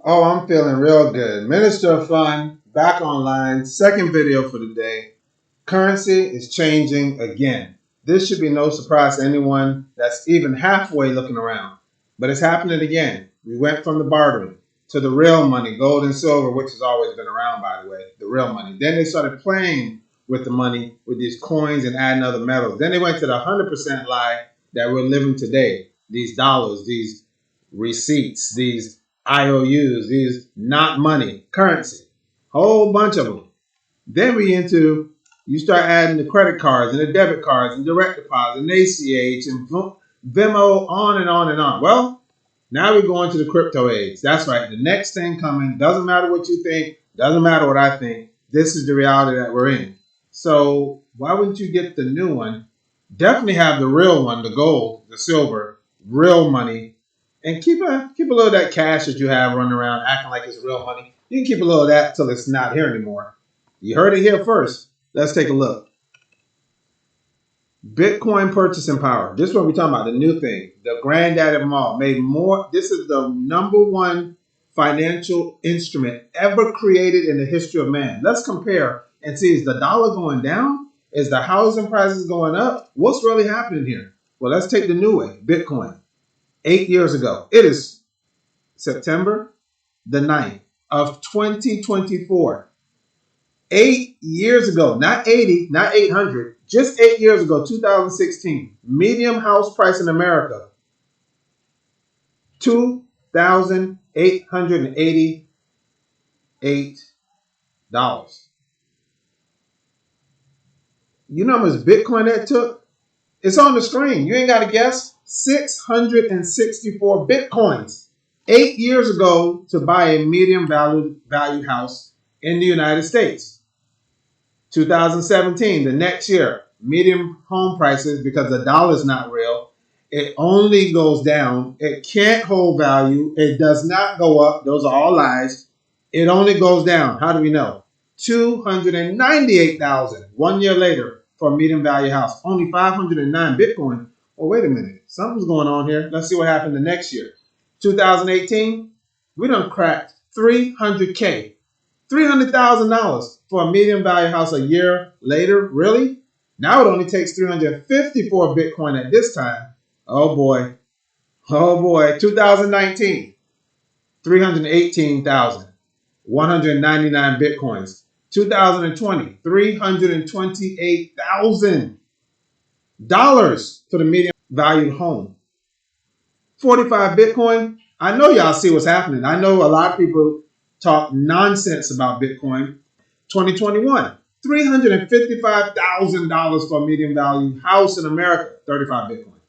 Oh, I'm feeling real good. Minister of Fun, back online. Second video for the day. Currency is changing again. This should be no surprise to anyone that's even halfway looking around. But it's happening again. We went from the bartering to the real money, gold and silver, which has always been around, by the way, the real money. Then they started playing with the money with these coins and adding other metals. Then they went to the 100% lie that we're living today. These dollars, these receipts, these IOUs, these not money, currency, whole bunch of them. Then you start adding the credit cards and the debit cards and direct deposit and ACH and Venmo, on and on and on. Well, now we're going to the crypto age. That's right. The next thing coming, doesn't matter what you think, doesn't matter what I think. This is the reality that we're in. So why wouldn't you get the new one? Definitely have the real one, the gold, the silver, real money, and keep a little of that cash that you have running around acting like it's real money. You can keep a little of that till it's not here anymore. You heard it here first. Let's take a look. Bitcoin purchasing power. This is what we're talking about, the new thing. The granddad of them all. Made more. This is the number one financial instrument ever created in the history of man. Let's compare and see, is the dollar going down? Is the housing prices going up? What's really happening here? Well, let's take the new way, Bitcoin. 8 years ago. It is September the 9th of 2024. 8 years ago, not 80, not 800, just 8 years ago, 2016, medium house price in America, $2,888. You know how much Bitcoin that took? It's on the screen. You ain't got to guess. 664 Bitcoins. 8 years ago to buy a medium valued house in the United States. 2017, the next year, medium home prices, because the dollar is not real, it only goes down. It can't hold value. It does not go up. Those are all lies. It only goes down. How do we know? 298,000 1 year later for a medium value house. Only 509 Bitcoin. Oh, wait a minute. Something's going on here. Let's see what happened the next year. 2018, we done cracked 300K. $300,000 for a medium value house a year later. Really? Now it only takes 354 Bitcoin at this time. Oh boy. Oh boy. 2019, 318,199 Bitcoins. 2020, $328,000 for the medium valued home. 45 Bitcoin. I know y'all see what's happening. I know a lot of people talk nonsense about Bitcoin. 2021, $355,000 for a medium value house in America, 35 Bitcoin.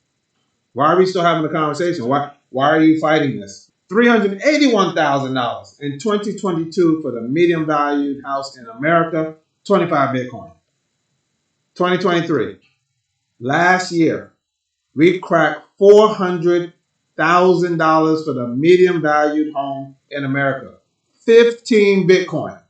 Why are we still having a conversation? Why are you fighting this? $381,000 in 2022 for the medium valued house in America, 25 Bitcoin. 2023, last year, we cracked $400,000 for the medium valued home in America. 15 Bitcoin.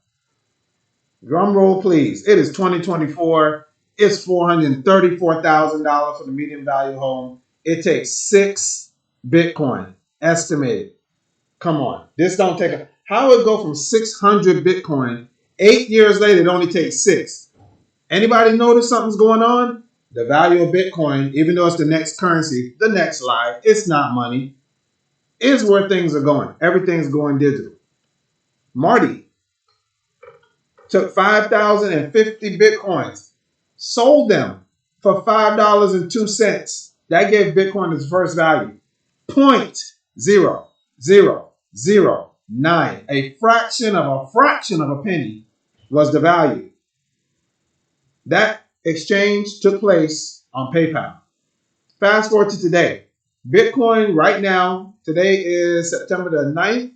Drum roll, please. It is 2024. It's $434,000 for the medium value home. It takes 6 Bitcoin estimated. Come on. This don't take a... How would it go from 600 Bitcoin? 8 years later, it only takes 6. Anybody notice something's going on? The value of Bitcoin, even though it's the next currency, the next lie, it's not money, is where things are going. Everything's going digital. Marty took 5,050 Bitcoins, sold them for $5.02. That gave Bitcoin its first value. 0.0009. A fraction of a penny was the value. That exchange took place on PayPal. Fast forward to today. Bitcoin right now, today is September the 9th.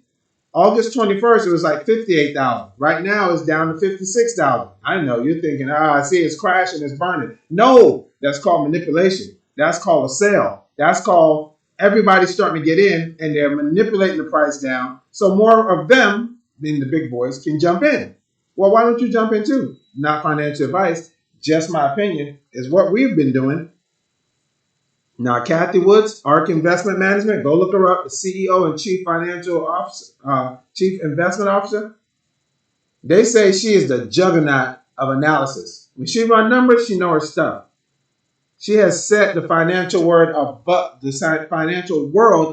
August 21st, it was like 58,000. Right now, it's down to 56,000. I know you're thinking, I see it's crashing, it's burning. No, that's called manipulation. That's called a sale. That's called everybody starting to get in and they're manipulating the price down so more of them, being the big boys, can jump in. Well, why don't you jump in too? Not financial advice, just my opinion, is what we've been doing. Now, Kathy Woods, ARK Investment Management, go look her up, the CEO and Chief Financial Officer, Chief Investment Officer. They say she is the juggernaut of analysis. When she run numbers, she know her stuff. She has set the financial world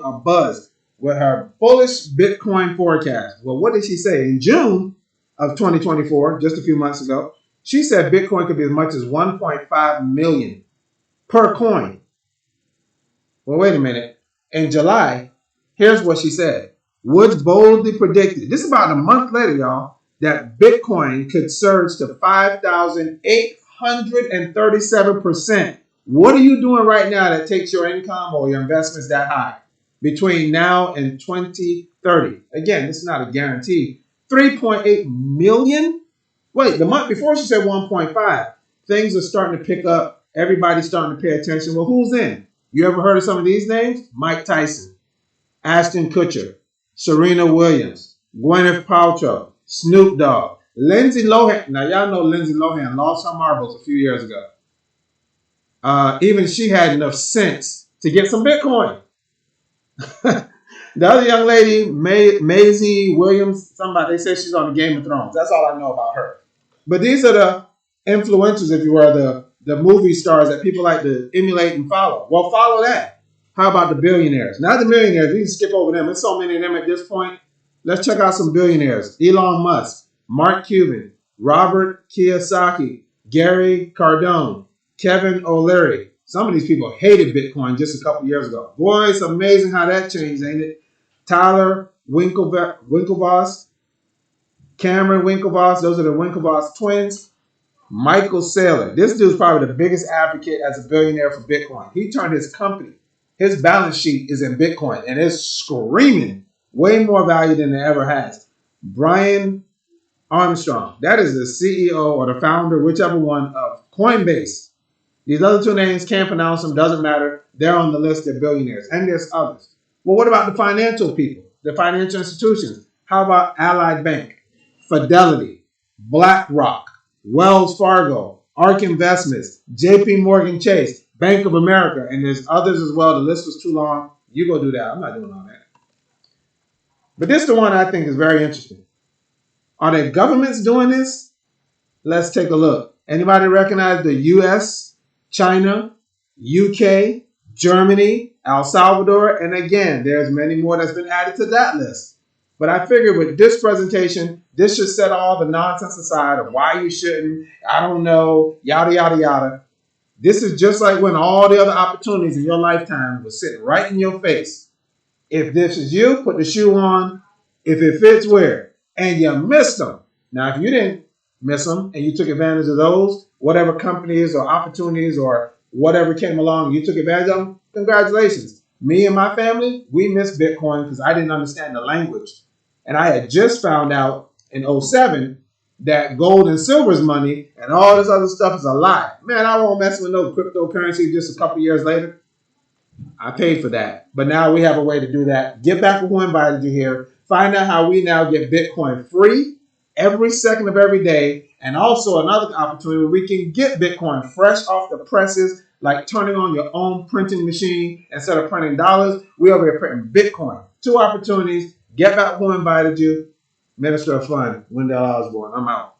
abuzz with her bullish Bitcoin forecast. Well, what did she say? In June of 2024, just a few months ago, she said Bitcoin could be as much as 1.5 million per coin. Well, wait a minute. In July, here's what she said. Woods boldly predicted, this is about a month later, y'all, that Bitcoin could surge to 5,837%. What are you doing right now that takes your income or your investments that high between now and 2030? Again, this is not a guarantee. 3.8 million? Wait, the month before she said 1.5. Things are starting to pick up. Everybody's starting to pay attention. Well, who's in? You ever heard of some of these names? Mike Tyson, Ashton Kutcher, Serena Williams, Gwyneth Paltrow, Snoop Dogg, Lindsay Lohan. Now, y'all know Lindsay Lohan lost her marbles a few years ago. Even she had enough sense to get some Bitcoin. The other young lady, Maisie Williams, somebody, they say she's on the Game of Thrones. That's all I know about her. But these are the influencers, if you will, the movie stars that people like to emulate and follow. Well, follow that. How about the billionaires? Not the millionaires. We can skip over them. There's so many of them at this point. Let's check out some billionaires. Elon Musk, Mark Cuban, Robert Kiyosaki, Gary Cardone, Kevin O'Leary. Some of these people hated Bitcoin just a couple years ago. Boy, it's amazing how that changed, ain't it? Tyler Winklevoss, Cameron Winklevoss, those are the Winklevoss twins. Michael Saylor. This dude's probably the biggest advocate as a billionaire for Bitcoin. He turned his company. His balance sheet is in Bitcoin and it's screaming way more value than it ever has. Brian Armstrong. That is the CEO or the founder, whichever one, of Coinbase. These other two names, can't pronounce them, doesn't matter. They're on the list of billionaires. And there's others. Well, what about the financial people, the financial institutions? How about Allied Bank, Fidelity, BlackRock, Wells Fargo, ARK Investments, JP Morgan Chase, Bank of America, and there's others as well. The list was too long. You go do that. I'm not doing all that. But this is the one I think is very interesting. Are the governments doing this? Let's take a look. Anybody recognize the US, China, UK, Germany, El Salvador? And again, there's many more that's been added to that list. But I figured with this presentation, this should set all the nonsense aside of why you shouldn't, I don't know, yada, yada, yada. This is just like when all the other opportunities in your lifetime were sitting right in your face. If this is you, put the shoe on. If it fits, wear it. And you missed them. Now, if you didn't miss them and you took advantage of those, whatever companies or opportunities or whatever came along, you took advantage of them, congratulations. Me and my family, we missed Bitcoin because I didn't understand the language. And I had just found out in 2007 that gold and silver is money and all this other stuff is a lie. Man, I won't mess with no cryptocurrency just a couple years later. I paid for that. But now we have a way to do that. Get back with who invited you here. Find out how we now get Bitcoin free every second of every day. And also another opportunity where we can get Bitcoin fresh off the presses, like turning on your own printing machine instead of printing dollars. We over here printing Bitcoin. 2 opportunities. Get back who invited you. Minister of Fun, Wendell Osborne. I'm out.